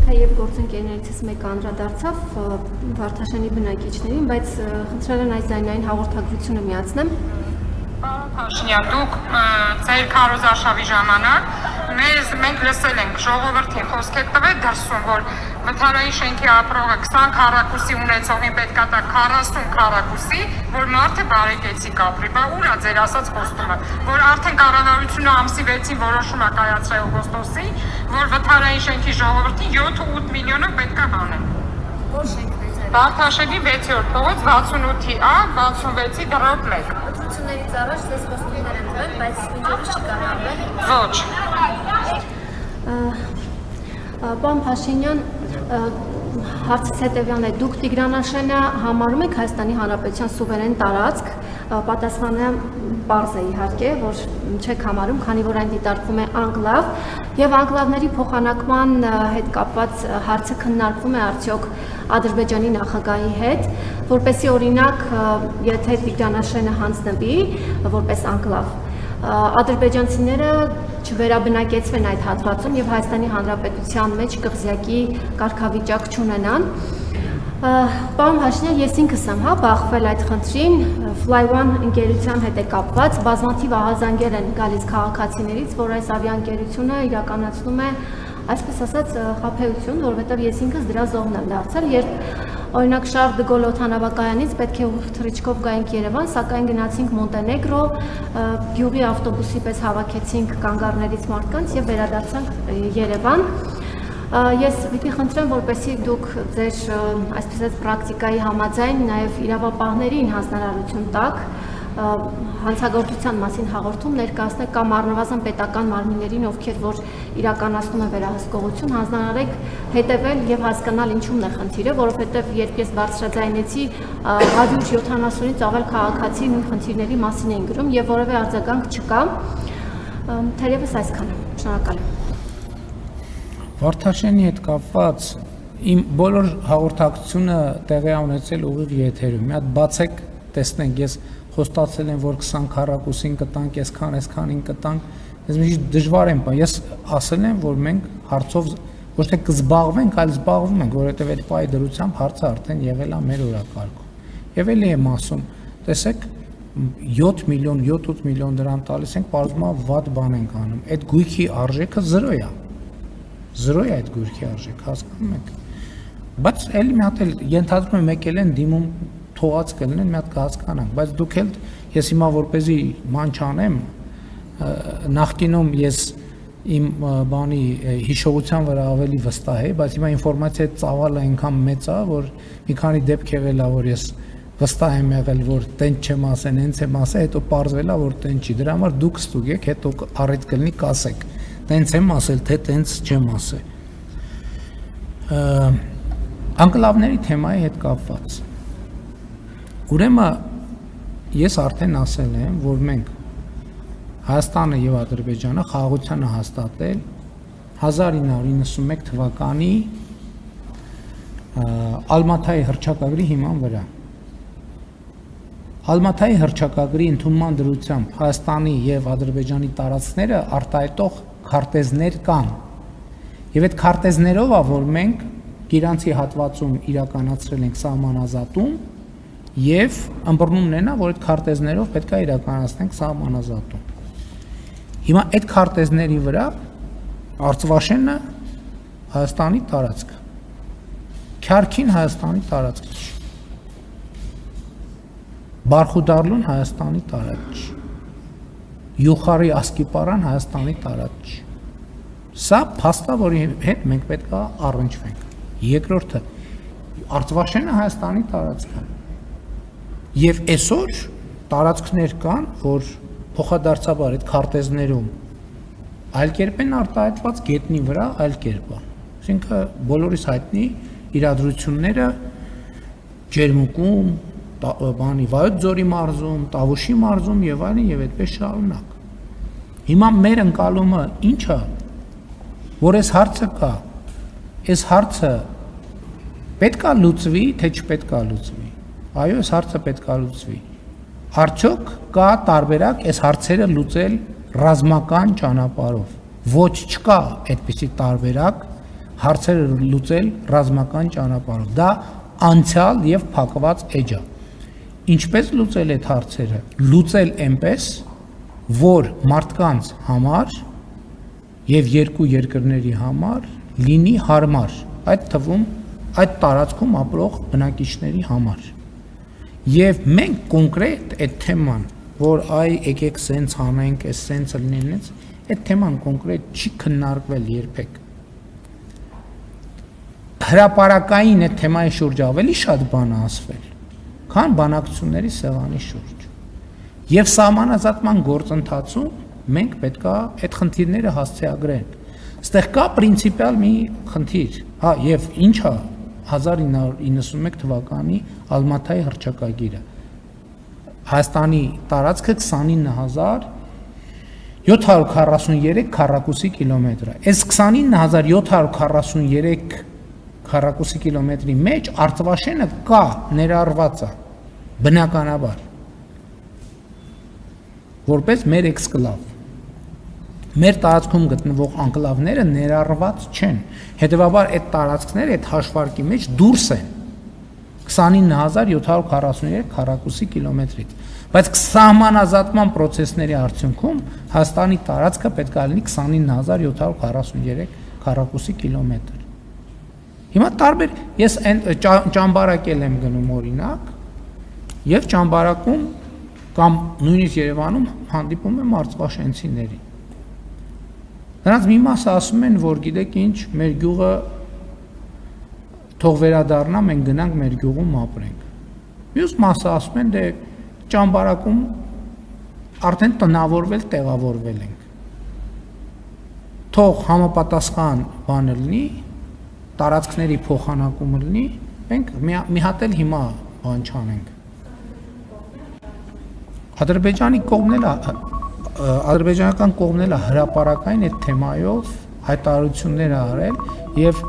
թեև գործընկերներից մեկը անդրադարձավ Վարդաշենի բնակիչներին, բայց խնդրել են այս ձայնային հաղորդագրությունը միացնեմ։ Պարոն Փաշինյան, դուք ձեր քարոզարշավի ժամանակ մենք լսել ենք ժողովրդին խոսքեր տվել դրսում, որ վթարային շենքի ապրողը 20 քառակուսի ունեցողին պետք է տա 40 քառակուսի, որ մարդը բարեկեցիկ ապրի, բա ուր է ձեր ասած խոստումը, որ արդեն կառավարությունը ամսի 6-ին որոշում է կայացրել օգոստոսին, որ վթարային շենքի ժողովրդին 7-8 միլիոնով պետք է հանեն։ Որ շենքն է ձեր։ Վարդաշենի 6-րդ փողոց 68-ի A 66-ի դրոտ 1։ Ընտրություններից առաջ ձեզ խոստումներ են տվել, բայց մինչև չի կատարվել։ Ոչ։ Պարոն Փաշինյան, հարցից հետևյալն է, դուք Տիգրանաշենը համարում եք Հայաստանի Հանրապետության սուվերեն տարածք, պատասխանը պարզ է իհարկե, որ չեք համարում, քանի որ այն դիտարկվում է անկլավ, եւ անկլավների փոխանակման հետ կապված հարցը քննարկվում է արդյոք Ադրբեջանի նախագահի հետ, որպեսզի օրինակ, եթե Տիգրանաշենը հանձնվի որպես անկլավ, ադրբեջանցիները չվերաբնակեցվեն այդ հատվածում եւ Հայաստանի Հանրապետության մեջ կղզյակի կարգավիճակ չունենան։ Պարոն Փաշինյան, ես ինքս եմ բախվել այդ խնդրին, Fly One ընկերության հետ է կապված, բազմաթիվ ահազանգեր են գալիս քաղաքացիներից, որ այս ավիաընկերությունը իրականացնում է, այսպես ասած, խաբեություն, որովհետև ես ինքս դրա զոհն եմ դարձել, երբ օրինակ Շարլ դե Գոլ օդանավակայանից պետք է թռիչքով գայինք Երևան, սակայն գնացինք Մոնտենեգրո, գյուղի ավտոբուսի պես հավաքեցինք կանգառներից մարդկանց եւ վերադարձանք Երևան։ Ես պիտի խնդրեմ, որպեսզի դուք ձեր այսպես ասած պրակտիկայի համաձայն նաեւ իրավապահներին հանձնարարություն տաք հանցագործության մասին հաղորդում ներկայացնեք կամ առնվազն պետական մարմիններին, ովքեր որ իրականացնում են վերահսկողություն, հանձնարարեք հետևել եւ հասկանալ ինչումն է խնդիրը, որովհետեւ երբ ես բարձրաձայնեցի 170-ից ավել քաղաքացի նույն խնդիրների մասին էին գրում եւ որևէ արձագանք չկա, թերևս այսքանը։ Շնորհակալ եմ։ Վարդաշենի հետ կապված իմ բոլոր հաղորդակցությունը տեղի ունեցել ուղիղ եթերում։ Մի հատ բացեք, տեսնենք, ես խոստացել եմ, որ 20 քառակուսին կտանք, այսքանին կտանք, ես միշտ դժվար եմ, ես ասել եմ, որ մենք հարցով ոչ թե կզբաղվենք, այլ զբաղվում ենք, որովհետև այդ պայի դրությամբ հարցը արդեն եղել է մեր օրակարգում։ Եվ էլի եմ ասում, տեսեք, 7 միլիոն, 7-8 միլիոն դրամ տալիս ենք, պարզվում է վատ բան ենք անում։ Այդ գույքի արժեքը 0 է։ 0 է այդ գույքի արժեքը, հասկանում եք։ Բայց էլի մի հատ էլ ենթադրում եմ եկել են դիմում թողած կլինեն, մի հատ կհասկանանք, բայց դուք էլ ես հիմա որպեսզի ման չանեմ, նախկինում ես իմ բանի հիշողության վրա ավելի վստահ էի, բայց հիմա ինֆորմացիայի ծավալը այնքան մեծ է, որ մի քանի դեպք եղել է, որ ես վստահ եմ եղել, որ տենց չեմ ասեն, հենց եմ ասել, հետո պարզվել է, որ տենց չի։ Դրա համար դուք ստուգեք, հետո առիթ կլինի կասեք, տենց եմ ասել, թե տենց չեմ ասել։ Անկլավների թեմայի հետ կապված։ Ուրեմն ես արդեն ասել եմ, որ մենք Հայաստանը եւ Ադրբեջանը խաղաղության է հաստատել 1991 թվականի Ալմաթայի հռչակագրի հիման վրա։ Ալմաթայի հռչակագրի ընդունման դրությամբ Հայաստանի եւ Ադրբեջանի տարածքները արտահայտող քարտեզներ կան։ Եվ այդ քարտեզներով է, որ մենք Գիրանցի հատվածում իրականացրել ենք սահմանազատում եւ ըմբռնումն է նա, որ այդ քարտեզներով պետք է իրականացնենք սահմանազատում։ Հիմա այդ քարտեզների վրա Արցվաշենը Հայաստանի տարածքը, Քյարքին Հայաստանի տարածքը չի, Բարխուդարլուն Հայաստանի տարածք չի, Յուխարի Ասկիպարան Հայաստանի տարածք չի։ Սա փաստ է, որի հետ մենք պետք է առնչվենք։ Երկրորդը Արցվաշենը Հայաստանի տարածքը։ Եվ այսօր տարածքներ կան, որ փոխադարձաբար այդ քարտեզներում այլ կերպ են արտահայտված, գետնի վրա այլ կերպ է։ Այսինքն բոլորիս հայտնի իրադրությունները Ջերմուկում, բանի Վայոց ձորի մարզում, Տավուշի մարզում եւ այլն եւ այդպես շարունակ։ Հիմա մեր ընկալումը ի՞նչ է, որ այս հարցը կա։ Այս հարցը պետք է լուծվի, թե չպետք է լուծվի։ Այո, այս հարցը պետք է լուծվի։ Արդյոք կա տարբերակ այս հարցերը լուծել ռազմական ճանապարհով։ Ոչ, չկա այդպիսի տարբերակ, հարցերը լուծել ռազմական ճանապարհով։ Դա անցյալ եւ փակված էջ է։ Ինչպես լուծել այդ հարցերը։ Լուծել այնպես, որ մարդկանց համար եւ երկու երկրների համար լինի հարմար, այդ թվում այդ տարածքում ապրող բնակիչների համար։ Եվ մենք կոնկրետ այդ թեման, որ եկեք սենց անենք, սենց լինենք, այդ թեման կոնկրետ չի քննարկվել երբեք։ Հրապարակային այդ թեմայի շուրջ ավելի շատ բան ասվել, քան բանակցությունների սեղանի շուրջ։ Եվ սահմանազատման գործընթացում մենք պետք է այդ խնդիրները հասցեագրենք։ Այստեղ կա պրինցիպիալ մի խնդիր, եւ ինչա 1991 թվականի Ալմաթայի հռչակագիրը։ Հայաստանի տարածքը 29743 քառակուսի կիլոմետր է։ Այս 29743 քառակուսի կիլոմետրի մեջ Արցախաշենը կա, ներառված է բնականաբար որպես մեր էքսկլավ։ Մեր տարածքում գտնվող անկլավները ներառված չեն։ Հետևաբար այդ տարածքները այդ հաշվարկի մեջ դուրս են 29743 քառակուսի կիլոմետրից։ Բայց սահմանազատման process-ների արդյունքում Հայաստանի տարածքը պետք է լինի 29743 քառակուսի կիլոմետր։ Հիմա տարբեր ես ճամբարակել եմ գնում օրինակ եւ ճամբարակում կամ նույնիսկ Երևանում հանդիպում եմ արցախաշենցիների։ Նրանց մի մասը ասում են, որ գիտեք ինչ, մեր գյուղը թող վերադառնա, մենք գնանք մեր գյուղում ապրենք։ Մյուս մասը ասում են, դե ճամբարակում արդեն տնավորվել, տեղավորվել ենք։ Թող համապատասխան բանը լինի, տարածքների փոխանակումը լինի, մենք մի հատ էլ հիմա բան չանենք։ Ադրբեջանական կողմն էլ հրապարակային այդ թեմայով հայտարարություններ արել եւ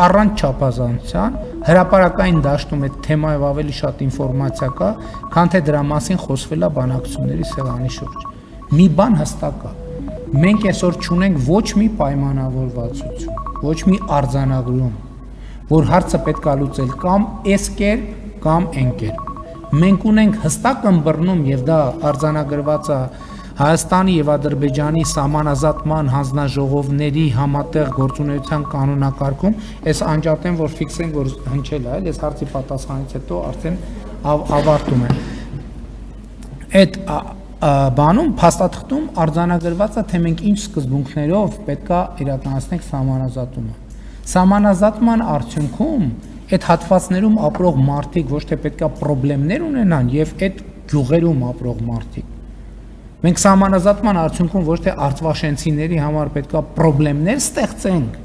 առանց չափազանցության հրապարակային դաշտում այդ թեմայով ավելի շատ ինֆորմացիա կա, քան թե դրա մասին խոսվել է բանակցությունների սեղանի շուրջ։ Մի բան հստակ է։ Մենք այսօր չունենք ոչ մի պայմանավորվածություն, ոչ մի արձանագրում, որ հարցը պետք է լուծել կամ այս կերպ կամ այն կերպ։ Մենք ունենք հստակ ըմբռնում եւ դա արձանագրված է Հայաստանի եւ Ադրբեջանի սահմանազատման հանձնաժողովների համատեղ գործունեության կանոնակարգում, այս անջատեն, որ ֆիքսենք, որ հնչել է, այս հարցի պատասխանից հետո արդեն ավարտում է։ Այդ բանում փաստաթղթում արձանագրված է, թե մենք ինչ սկզբունքներով պետք է իրականացնենք սահմանազատումը։ Սահմանազատման արդյունքում այդ հատվածներում ապրող մարդիկ ոչ թե պետք է խնդիրներ ունենան եւ այդ գյուղերում ապրող մարդիկ։ Մենք սահմանազատման արդյունքում ոչ թե արցախաշենցիների համար պետք է խնդիրներ ստեղծենք,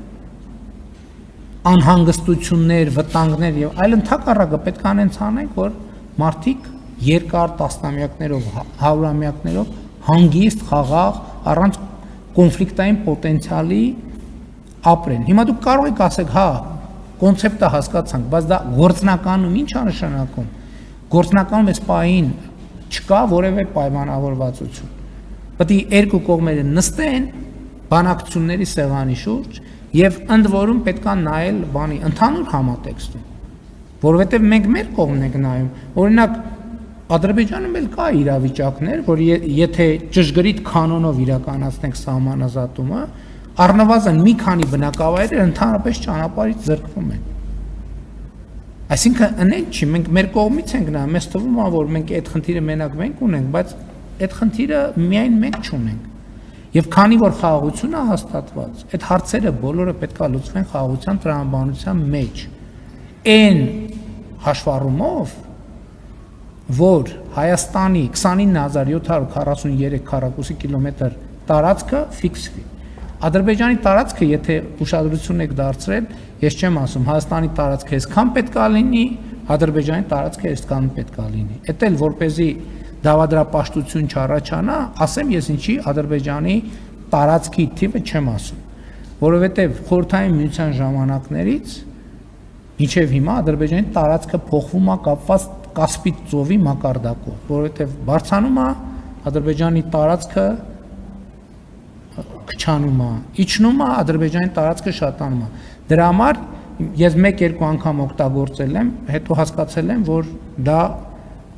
անհանգստություններ, վտանգներ եւ այլ ընդհակառակը պետք է անենք, որ մարդիկ երկար տասնամյակներով, հարյուրամյակներով հանգիստ, խաղաղ, առանց կոնֆլիկտային պոտենցիալի ապրեն։ Հիմա դուք կարող եք ասեք, հա, կոնցեպտը հասկացանք, բայց դա գործնականում ի՞նչ է նշանակում։ Գործնականում այս պահին չկա որևէ պայմանավորվածություն։ Պետք է երկու կողմերը նստեն բանակցությունների սեղանի շուրջ եւ ընդ որում պետք է նայել բանի ընդհանուր համատեքստում, որովհետեւ մենք մեր կողմն ենք նայում։ Օրինակ Ադրբեջանում էլ կա իրավիճակներ, որ եթե ճշգրիտ կանոնով իրականացնենք սահմանազատումը, առնվազն մի քանի բնակավայրեր ընդհանրապես ճանապարհից զրկվում են։ Այսինքն ընդ չի, մենք մեր կողմից ենք նայում, մեզ թվում է, որ մենք այդ խնդիրը մենակ մենք ունենք, բայց այդ խնդիրը միայն մենք չունենք։ Եվ քանի որ խաղաղություն է հաստատված, այդ հարցերը բոլորը պետք է լուծվեն խաղաղության տրամաբանության մեջ։ Այն հաշվառումով, որ Հայաստանի 29743 քառակուսի կիլոմետր տարածքը ֆիքսվի։ Ադրբեջանի տարածքը, եթե ուշադրություն եք դարձրել, ես չեմ ասում, Հայաստանի տարածքը այսքան պետք է լինի, Ադրբեջանի տարածքը այսքան պետք է լինի։ Էդ էլ որպեսզի դավադրապաշտություն չառաջանա, ասեմ ես ինչի Ադրբեջանի տարածքի թիվը չեմ ասում, որովհետև խորհրդային միության ժամանակներից մինչև հիմա Ադրբեջանի տարածքը փոխվում է կապված Կասպից ծովի մակարդակով, որովհետև բարձրանում է Ադրբեջանի տարածքը քչանում է, իջնում է, Ադրբեջանի տարածքը շատանում է։ Դրա համար ես 1-2 անգամ օգտագործել եմ, հետո հասկացել եմ, որ դա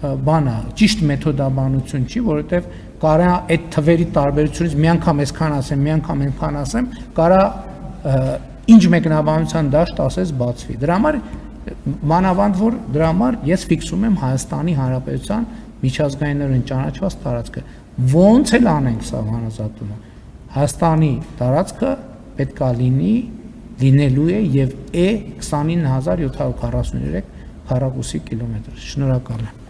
բան է, ճիշտ մեթոդաբանություն չի, որովհետև կարա այդ թվերի տարբերությունից մի անգամ այսքան ասեմ, մի անգամ այնքան ասեմ, կարա ինչ մեկնաբանության դաշտ ասես բացվի։ Դրա համար մանավանդ որ դրա համար ես ֆիքսում եմ Հայաստանի Հանրապետության միջազգայինորեն ճանաչված տարածքը։ Ոնց էլ անենք սա հանրազատումը։ Հայաստանի տարածքը պետքա լինելու է եւ E 29743 քառակուսի կիլոմետր։ Շնորհակալ եմ։